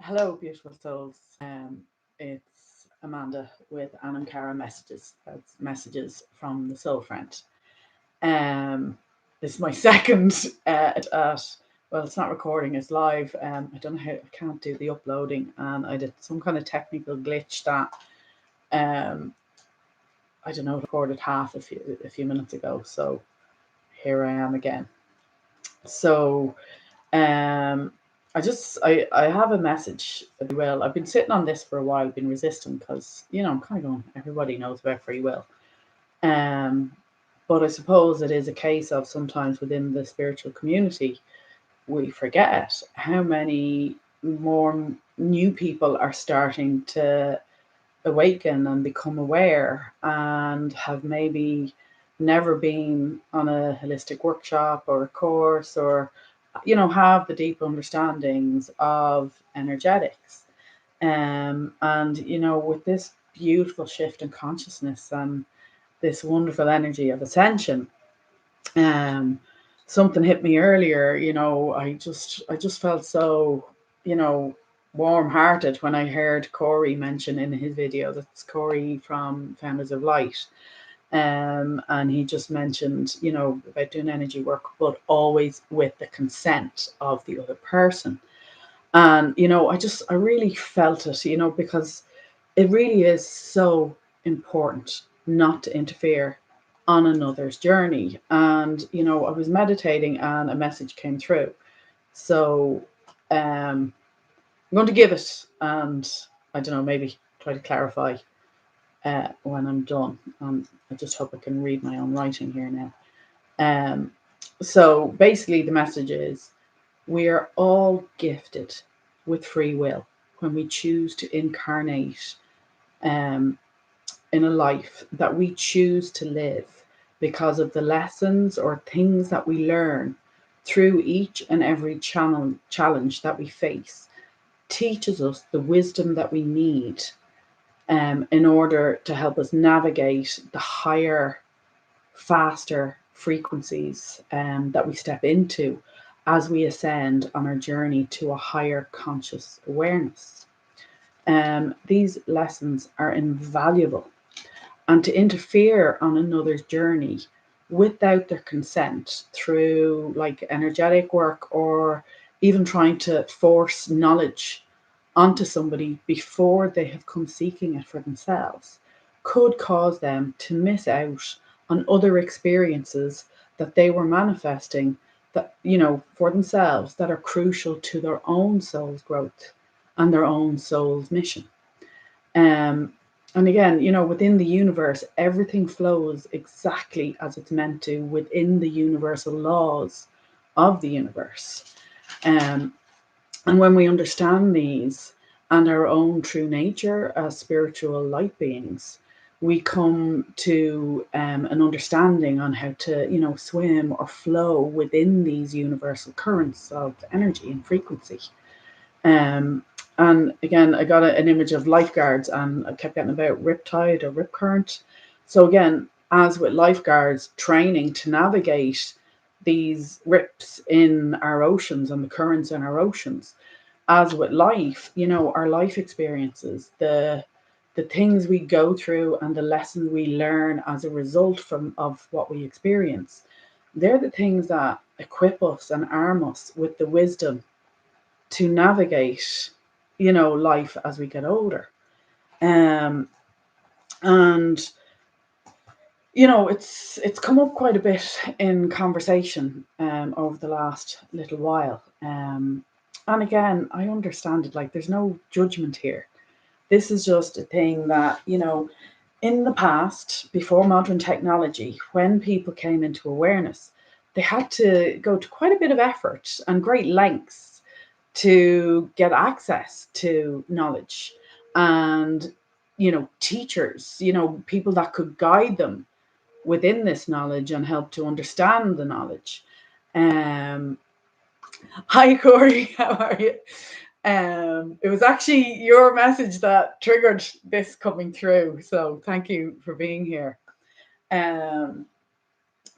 Hello, beautiful souls. It's Amanda with Anam Cara messages. That's messages from the Soul Friend. This is my second well, it's not recording, it's live. I don't know how, I can't do the uploading, and I did some kind of technical glitch that um, I don't know, recorded half a few minutes ago. So here I am again. So Um, I have a message. Well, I've been sitting on this for a while, been resisting because I'm kind of going. Everybody knows about free will. Um, but I suppose it is a case of sometimes within the spiritual community we forget how many more new people are starting to awaken and become aware and have maybe never been on a holistic workshop or a course or have the deep understandings of energetics, and with this beautiful shift in consciousness and this wonderful energy of ascension. um Something hit me earlier. I just felt so you know warm hearted when I heard Corey mention in his video. That's Corey from Founders of Light. And he just mentioned, about doing energy work, but always with the consent of the other person. And I really felt it, because it really is so important not to interfere on another's journey. And I was meditating and a message came through. So um I'm going to give it, and I don't know, maybe try to clarify when I'm done. I just hope I can read my own writing here now. Um, so basically, the message is we are all gifted with free will when we choose to incarnate um, in a life that we choose to live, because of the lessons or things that we learn through each and every challenge that we face, teaches us the wisdom that we need in order to help us navigate the higher, faster frequencies that we step into as we ascend on our journey to a higher conscious awareness. These lessons are invaluable, and to interfere on another's journey without their consent through like energetic work, or even trying to force knowledge onto somebody before they have come seeking it for themselves, could cause them to miss out on other experiences that they were manifesting, that for themselves, that are crucial to their own soul's growth and their own soul's mission. um and again, within the universe, everything flows exactly as it's meant to, within the universal laws of the universe. um and when we understand these and our own true nature as spiritual light beings, we come to an understanding on how to, swim or flow within these universal currents of energy and frequency. Um, and again, I got an image of lifeguards, and I kept getting about riptide or rip current. So again, as with lifeguards training to navigate these rips in our oceans and the currents in our oceans, as with life, our life experiences, the things we go through and the lessons we learn as a result of what we experience, they're the things that equip us and arm us with the wisdom to navigate, life as we get older. Um, and it's come up quite a bit in conversation over the last little while. And again, I understand it. Like, there's no judgment here. This is just a thing that, in the past, before modern technology, when people came into awareness, they had to go to quite a bit of effort and great lengths to get access to knowledge, and teachers, people that could guide them within this knowledge and help to understand the knowledge. um Hi, Corey, how are you? It was actually your message that triggered this coming through, so thank you for being here. um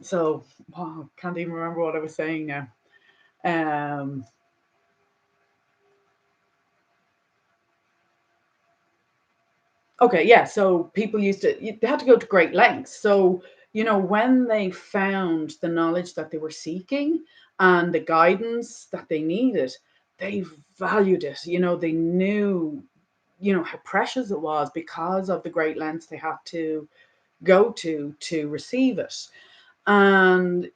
so wow, can't even remember what I was saying now. um Okay, yeah. So people used to, they had to go to great lengths. So, when they found the knowledge that they were seeking and the guidance that they needed, they valued it. They knew, how precious it was because of the great lengths they had to go to receive it. And,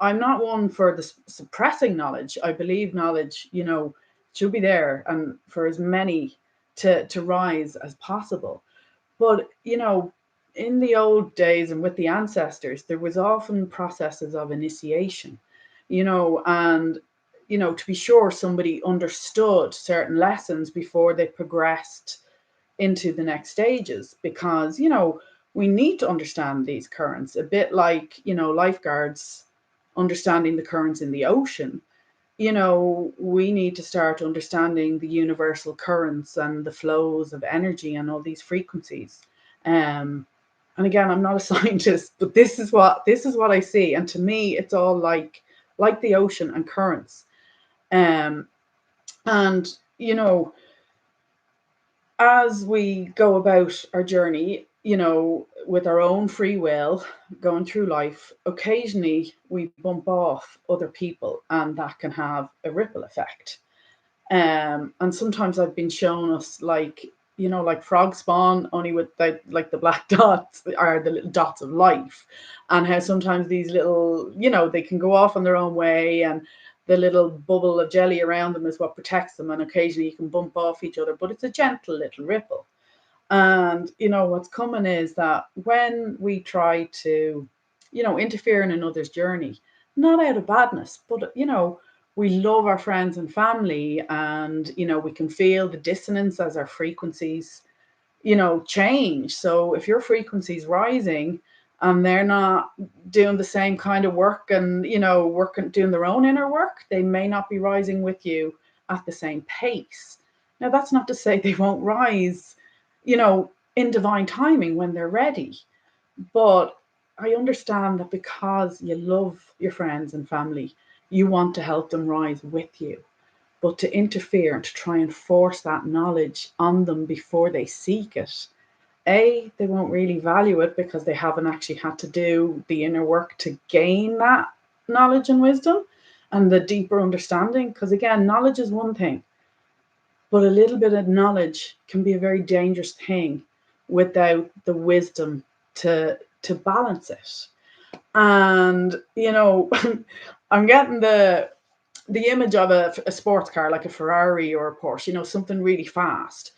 I'm not one for the suppressing knowledge. I believe knowledge, should be there and for as many to rise as possible. But, in the old days and with the ancestors, there was often processes of initiation, and, to be sure somebody understood certain lessons before they progressed into the next stages, because, we need to understand these currents a bit like, lifeguards understanding the currents in the ocean. We need to start understanding the universal currents and the flows of energy and all these frequencies. Um, and again, I'm not a scientist, but this is what I see. And to me, it's all like the ocean and currents. Um, and as we go about our journey, with our own free will, going through life, occasionally we bump off other people, and that can have a ripple effect. And sometimes I've been shown us like frog spawn, only with like the black dots are the little dots of life, and how sometimes these little, they can go off on their own way, and the little bubble of jelly around them is what protects them, and occasionally you can bump off each other, but it's a gentle little ripple. And what's coming is that when we try to, interfere in another's journey, not out of badness, but we love our friends and family, and we can feel the dissonance as our frequencies, change. So if your frequency is rising and they're not doing the same kind of work, and working, doing their own inner work, they may not be rising with you at the same pace. Now that's not to say they won't rise, in divine timing when they're ready. But I understand that because you love your friends and family, you want to help them rise with you. But to interfere and to try and force that knowledge on them before they seek it, A, they won't really value it because they haven't actually had to do the inner work to gain that knowledge and wisdom and the deeper understanding. Because again, knowledge is one thing, but a little bit of knowledge can be a very dangerous thing without the wisdom to balance it. And I'm getting the image of a sports car like a Ferrari or a Porsche, something really fast.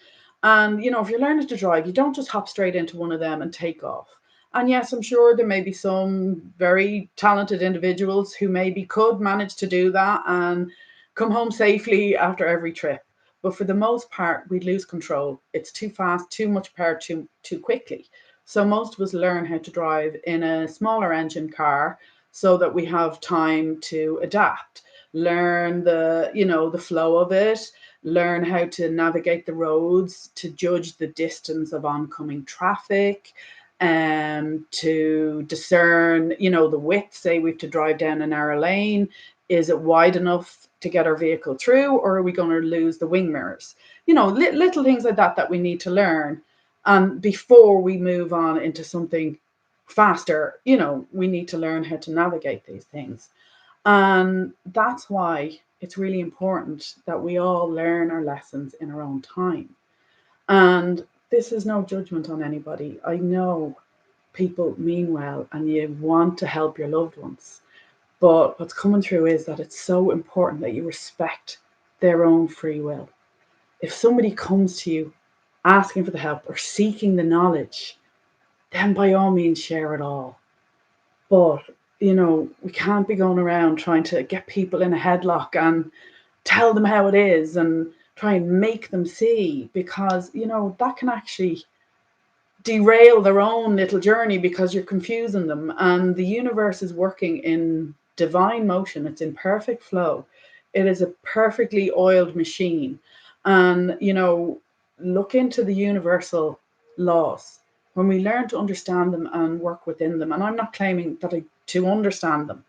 And if you're learning to drive, you don't just hop straight into one of them and take off. And yes, I'm sure there may be some very talented individuals who maybe could manage to do that and come home safely after every trip. But for the most part, we lose control. It's too fast, too much power, too quickly. So most of us learn how to drive in a smaller engine car so that we have time to adapt, learn the flow of it, learn how to navigate the roads, to judge the distance of oncoming traffic, to discern, the width. Say we have to drive down a narrow lane, is it wide enough to get our vehicle through, or are we going to lose the wing mirrors? Little things like that we need to learn. And before we move on into something faster, we need to learn how to navigate these things. And that's why it's really important that we all learn our lessons in our own time. And this is no judgment on anybody. I know people mean well and you want to help your loved ones. But what's coming through is that it's so important that you respect their own free will. If somebody comes to you asking for the help or seeking the knowledge, then by all means share it all. But, we can't be going around trying to get people in a headlock and tell them how it is and try and make them see, because, that can actually derail their own little journey because you're confusing them. And the universe is working in divine motion, it's in perfect flow. It is a perfectly oiled machine. And, look into the universal laws. When we learn to understand them and work within them, and I'm not claiming that to understand them,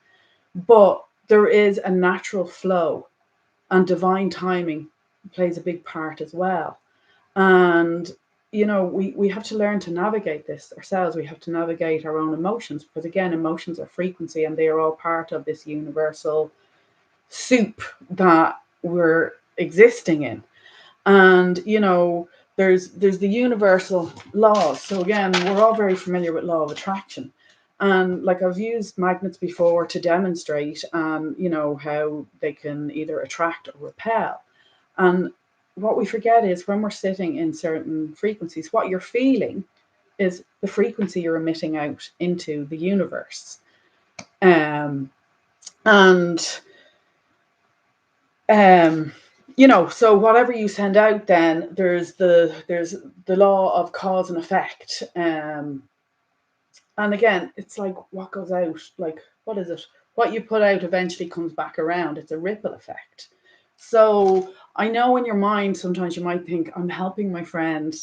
but there is a natural flow, and divine timing plays a big part as well. And we have to learn to navigate this ourselves. We have to navigate our own emotions, because again, emotions are frequency, and they are all part of this universal soup that we're existing in. And there's the universal laws. So again, we're all very familiar with law of attraction, and like I've used magnets before to demonstrate, how they can either attract or repel. And what we forget is, when we're sitting in certain frequencies, what you're feeling is the frequency you're emitting out into the universe. um and um so whatever you send out, then there's the law of cause and effect. And again, it's like, what goes out, like, what is it, what you put out eventually comes back around. It's a ripple effect. So I know in your mind sometimes you might think, I'm helping my friend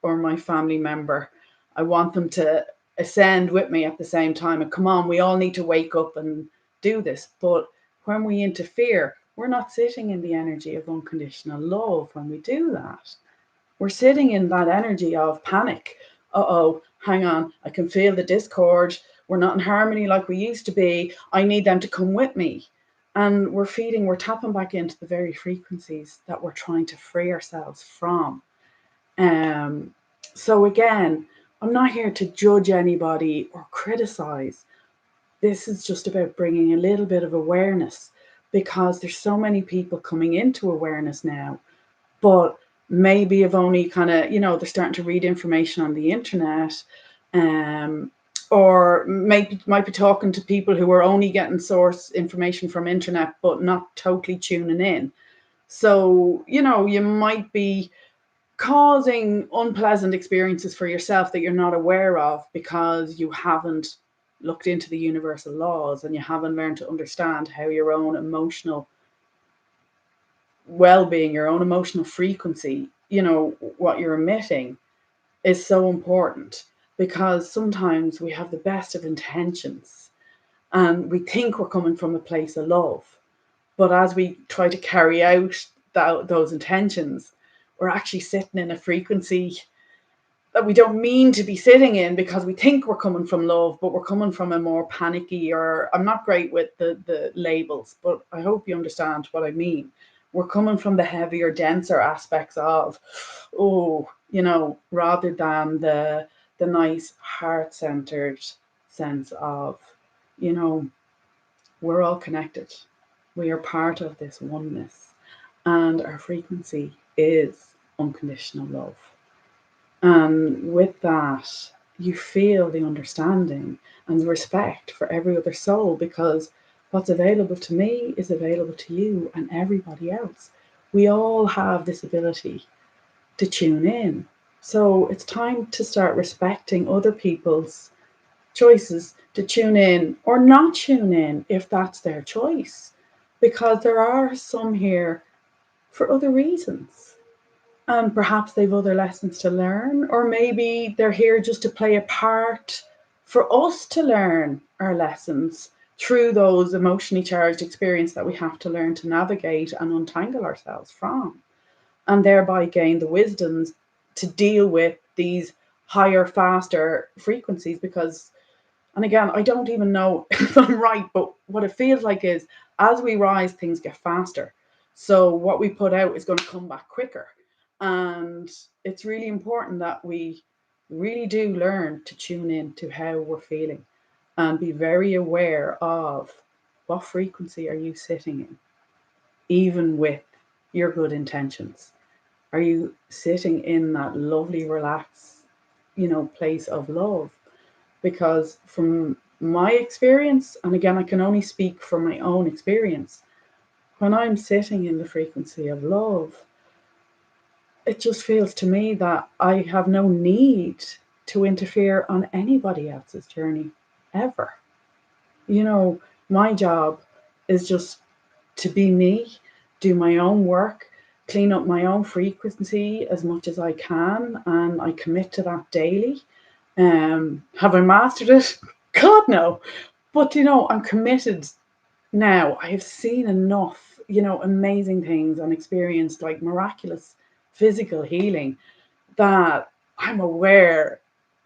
or my family member, I want them to ascend with me at the same time, and come on, we all need to wake up and do this. But when we interfere, we're not sitting in the energy of unconditional love. When we do that, we're sitting in that energy of panic. Uh-oh, hang on, I can feel the discord. We're not in harmony like we used to be. I need them to come with me. And we're tapping back into the very frequencies that we're trying to free ourselves from. Um, so again, I'm not here to judge anybody or criticize. This is just about bringing a little bit of awareness, because there's so many people coming into awareness now, but maybe have only kind of, they're starting to read information on the internet, um, or might be talking to people who are only getting source information from internet, but not totally tuning in. So, you might be causing unpleasant experiences for yourself that you're not aware of, because you haven't looked into the universal laws, and you haven't learned to understand how your own emotional well-being, your own emotional frequency, what you're emitting, is so important. Because sometimes we have the best of intentions, and we think we're coming from a place of love, but as we try to carry out those intentions, we're actually sitting in a frequency that we don't mean to be sitting in, because we think we're coming from love, but we're coming from a more panicky, or I'm not great with the labels, but I hope you understand what I mean. We're coming from the heavier, denser aspects of, rather than the nice heart-centered sense of, you know, we're all connected. We are part of this oneness, and our frequency is unconditional love. And with that, you feel the understanding and the respect for every other soul, because what's available to me is available to you and everybody else. We all have this ability to tune in. So it's time to start respecting other people's choices to tune in or not tune in if that's their choice, because there are some here for other reasons, and perhaps they've other lessons to learn, or maybe they're here just to play a part for us to learn our lessons through those emotionally charged experiences that we have to learn to navigate and untangle ourselves from, and thereby gain the wisdoms to deal with these higher, faster frequencies. Because, and again, I don't even know if I'm right, but what it feels like is, as we rise, things get faster. So what we put out is going to come back quicker. And it's really important that we really do learn to tune in to how we're feeling, and be very aware of what frequency are you sitting in, even with your good intentions. Are you sitting in that lovely, relaxed, place of love? Because from my experience, and again, I can only speak from my own experience, when I'm sitting in the frequency of love, it just feels to me that I have no need to interfere on anybody else's journey ever. My job is just to be me, do my own work, clean up my own frequency as much as I can, and I commit to that daily. Have I mastered it? God, no. But I'm committed now. I have seen enough, amazing things, and experienced like miraculous physical healing, that I'm aware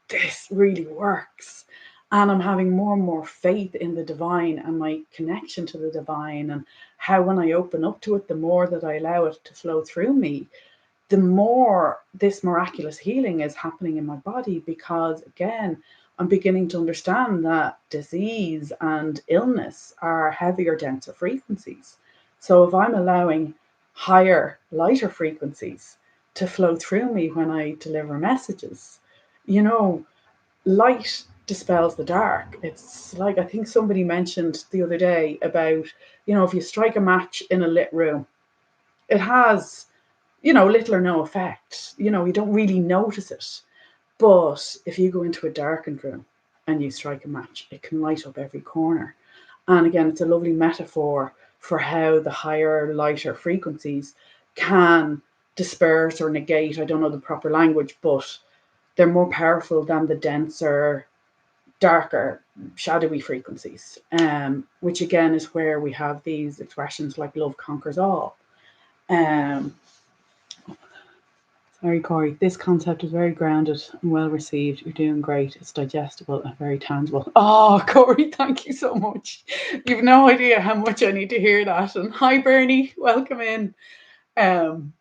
this really works. And I'm having more and more faith in the divine and my connection to the divine, and how when I open up to it, the more that I allow it to flow through me, the more this miraculous healing is happening in my body. Because again, I'm beginning to understand that disease and illness are heavier, denser frequencies. So if I'm allowing higher, lighter frequencies to flow through me when I deliver messages, you know, light dispels the dark. It's like, I think somebody mentioned the other day about, if you strike a match in a lit room, it has, little or no effect. You don't really notice it. But if you go into a darkened room and you strike a match, it can light up every corner. And again, it's a lovely metaphor for how the higher, lighter frequencies can disperse or negate, I don't know the proper language, but they're more powerful than the denser, darker, shadowy frequencies, which again is where we have these expressions like love conquers all. Um, Sorry, Corey. This concept is very grounded and well received. You're doing great. It's digestible and very tangible. Oh, Corey, thank you so much. You've no idea how much I need to hear that. And hi, Bernie. Welcome in. Um,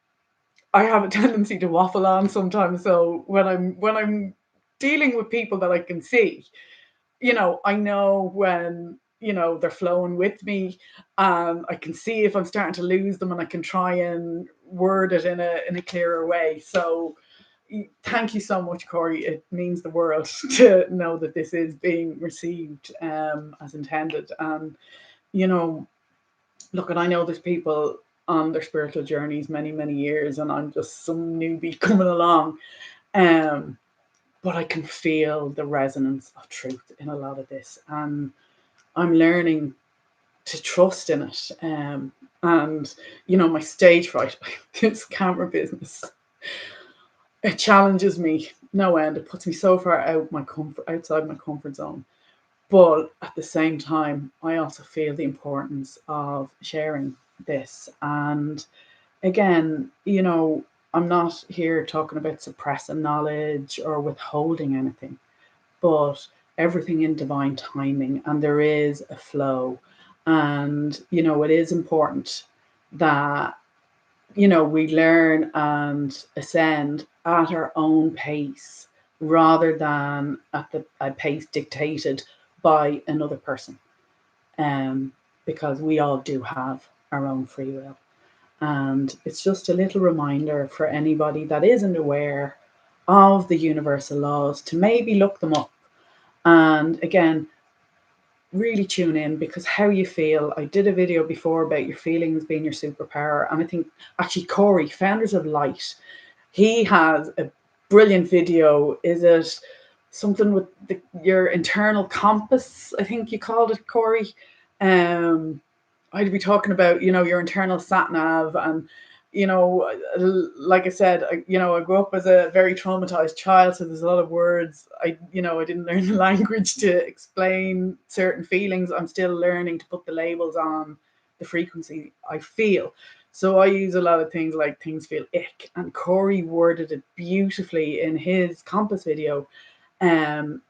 I have a tendency to waffle on sometimes. So when I'm dealing with people that I can see, I know when, they're flowing with me, and I can see if I'm starting to lose them, and I can try and word it in a clearer way. So thank you so much, Corey. It means the world to know that this is being received as intended. And, look, and I know there's people on their spiritual journeys many, many years, and I'm just some newbie coming along. Um, but I can feel the resonance of truth in a lot of this, and I'm learning to trust in it. And my stage fright, this camera business, it challenges me no end. It puts me so far outside my comfort zone. But at the same time, I also feel the importance of sharing this. And again, I'm not here talking about suppressing knowledge or withholding anything, but everything in divine timing, and there is a flow. And it is important that we learn and ascend at our own pace, rather than at a pace dictated by another person, um, because we all do have our own free will. And it's just a little reminder for anybody that isn't aware of the universal laws to maybe look them up. And again, really tune in, because how you feel. I did a video before about your feelings being your superpower. And I think actually Corey, Founders of Light, he has a brilliant video. Is it something with your internal compass? I think you called it, Corey. I'd be talking about, your internal sat nav. And, like I said, I grew up as a very traumatized child. So there's a lot of words. I didn't learn the language to explain certain feelings. I'm still learning to put the labels on the frequency I feel. So I use a lot of things like things feel ick. And Corey worded it beautifully in his compass video. When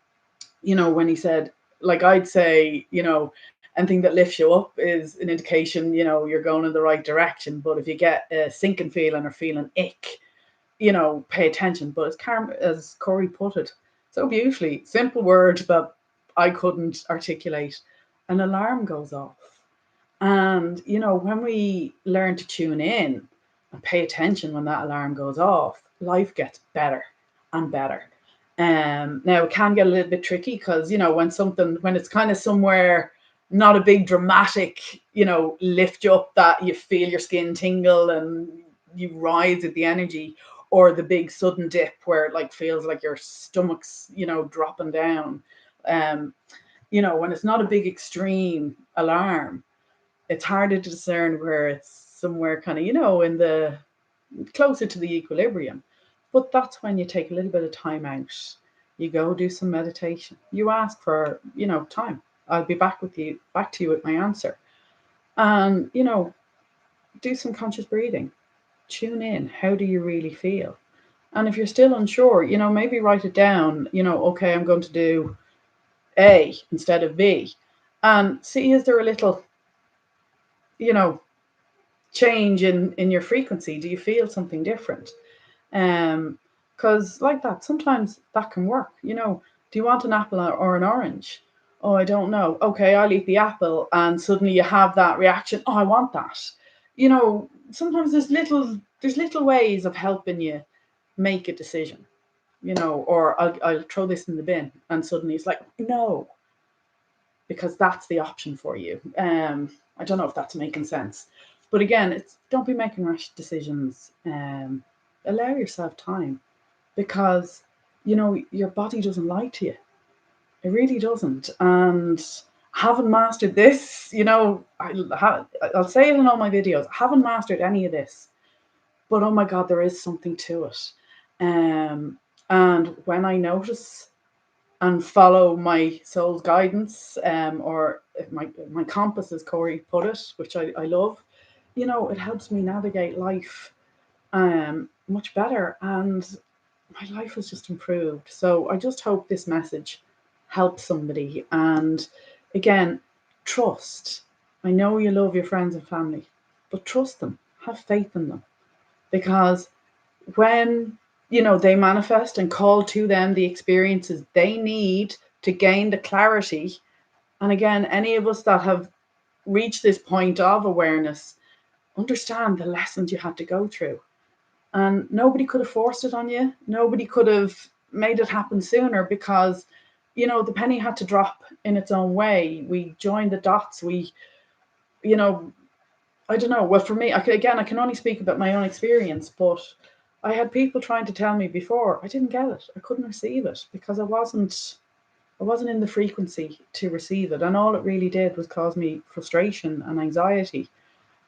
he said, like, I'd say, anything that lifts you up is an indication, you're going in the right direction. But if you get a sinking feeling or feeling ick, pay attention. But as Corey put it so beautifully, simple word that I couldn't articulate, an alarm goes off. And, when we learn to tune in and pay attention when that alarm goes off, life gets better and better. Now it can get a little bit tricky, because, when it's kind of somewhere, not a big dramatic, lift you up that you feel your skin tingle and you rise with the energy, or the big sudden dip where it like feels like your stomach's, dropping down. When it's not a big extreme alarm, it's harder to discern where it's somewhere kind of, in the closer to the equilibrium. But that's when you take a little bit of time out. You go do some meditation. You ask for, time. I'll be back to you with my answer. And, do some conscious breathing. Tune in. How do you really feel? And if you're still unsure, maybe write it down, okay, I'm going to do A instead of B. And see, is there a little, you know, change in your frequency? Do you feel something different? Because like that, sometimes that can work. Do you want an apple or an orange? Oh, I don't know. Okay, I'll eat the apple, and suddenly you have that reaction. Oh, I want that. Sometimes there's little ways of helping you make a decision. Or I'll throw this in the bin, and suddenly it's like no, because that's the option for you. I don't know if that's making sense, but again, it's don't be making rash decisions. Allow yourself time, because your body doesn't lie to you. It really doesn't. And haven't mastered this. I'll say it in all my videos. I haven't mastered any of this, but oh my god, there is something to it. And when I notice and follow my soul's guidance, or my compass, as Corey put it, which I love, it helps me navigate life much better, and my life has just improved. So I just hope this message helps somebody. And again, trust. I know you love your friends and family, but trust them, have faith in them, because when they manifest and call to them the experiences they need to gain the clarity. And again, any of us that have reached this point of awareness understand the lessons you had to go through, and nobody could have forced it on you. Nobody could have made it happen sooner, because the penny had to drop in its own way. We joined the dots. We you know I don't know. Well, for me, I can only speak about my own experience, but I had people trying to tell me before. I didn't get it. I couldn't receive it, because I wasn't in the frequency to receive it, and all it really did was cause me frustration and anxiety.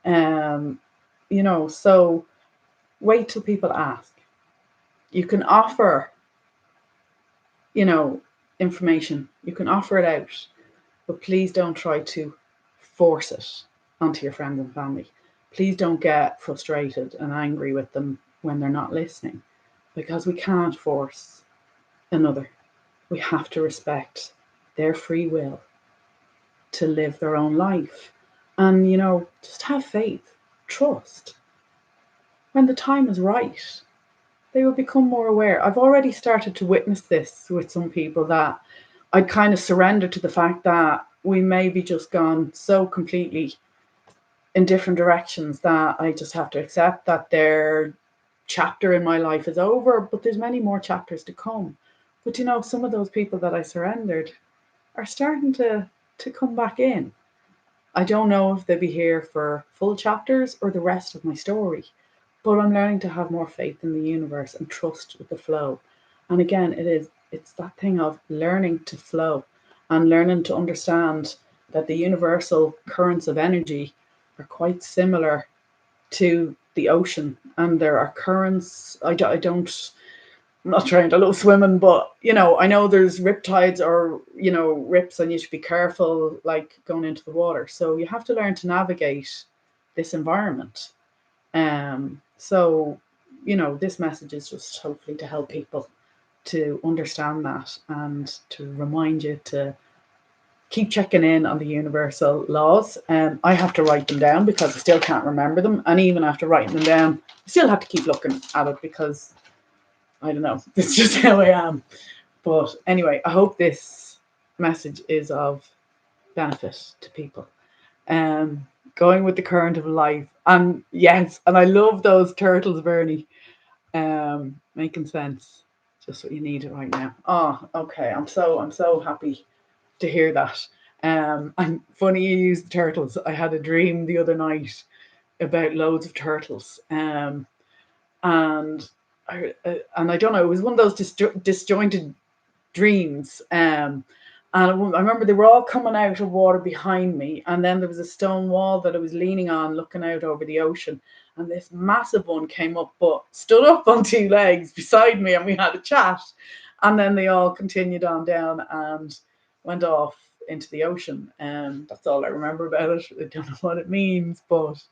Um, so wait till people ask. You can offer, you know, information. You can offer it out, but please don't try to force it onto your friends and family. Please don't get frustrated and angry with them when they're not listening, because we can't force another. We have to respect their free will to live their own life. And, just have faith, trust. When the time is right, they will become more aware. I've already started to witness this with some people, that I'd kind of surrender to the fact that we may be just gone so completely in different directions that I just have to accept that their chapter in my life is over, but there's many more chapters to come. But some of those people that I surrendered are starting to come back in. I don't know if they'll be here for full chapters or the rest of my story, but I'm learning to have more faith in the universe and trust with the flow. And again, it's that thing of learning to flow and learning to understand that the universal currents of energy are quite similar to the ocean, and there are currents. I'm not trying to love swimming, but I know there's riptides, or rips, and you should be careful, like going into the water. So you have to learn to navigate this environment. So this message is just hopefully to help people to understand that, and to remind you to keep checking in on the universal laws. I have to write them down because I still can't remember them, and even after writing them down, I still have to keep looking at it, because I don't know, it's just how I am. But anyway, I hope this message is of benefit to people. Going with the current of life. And yes, and I love those turtles, Bernie. Making sense. Just what you need right now. Oh, okay. I'm so happy to hear that. And funny you use the turtles. I had a dream the other night about loads of turtles. And I don't know, it was one of those disjointed dreams. And I remember they were all coming out of water behind me, and then there was a stone wall that I was leaning on, looking out over the ocean. And this massive one came up, but stood up on two legs beside me, and we had a chat. And then they all continued on down and went off into the ocean. And that's all I remember about it. I don't know what it means, but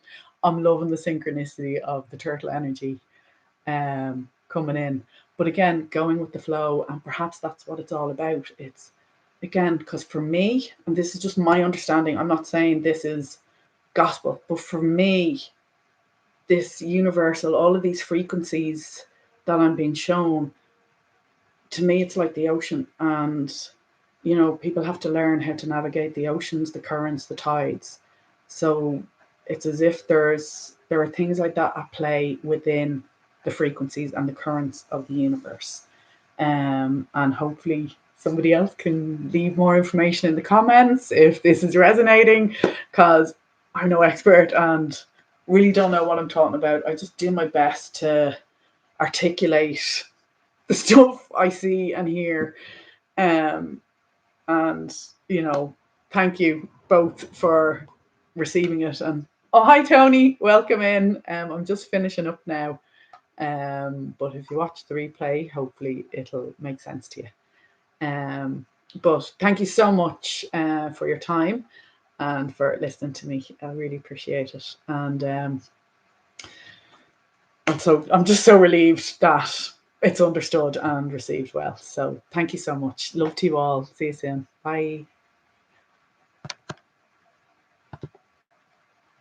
I'm loving the synchronicity of the turtle energy. coming in. But again, going with the flow, and perhaps that's what it's all about. It's again, because for me, and this is just my understanding, I'm not saying this is gospel, but for me, this universal, all of these frequencies that I'm being shown, to me, it's like the ocean. And, people have to learn how to navigate the oceans, the currents, the tides. So it's as if there are things like that at play within the frequencies and the currents of the universe. And hopefully somebody else can leave more information in the comments if this is resonating, because I'm no expert and really don't know what I'm talking about. I just do my best to articulate the stuff I see and hear. And thank you both for receiving it. And oh, hi Tony, welcome in. I'm just finishing up now. But if you watch the replay, hopefully it'll make sense to you. But thank you so much for your time and for listening to me. I really appreciate it. And I'm just so relieved that it's understood and received well. So thank you so much. Love to you all. See you soon. Bye.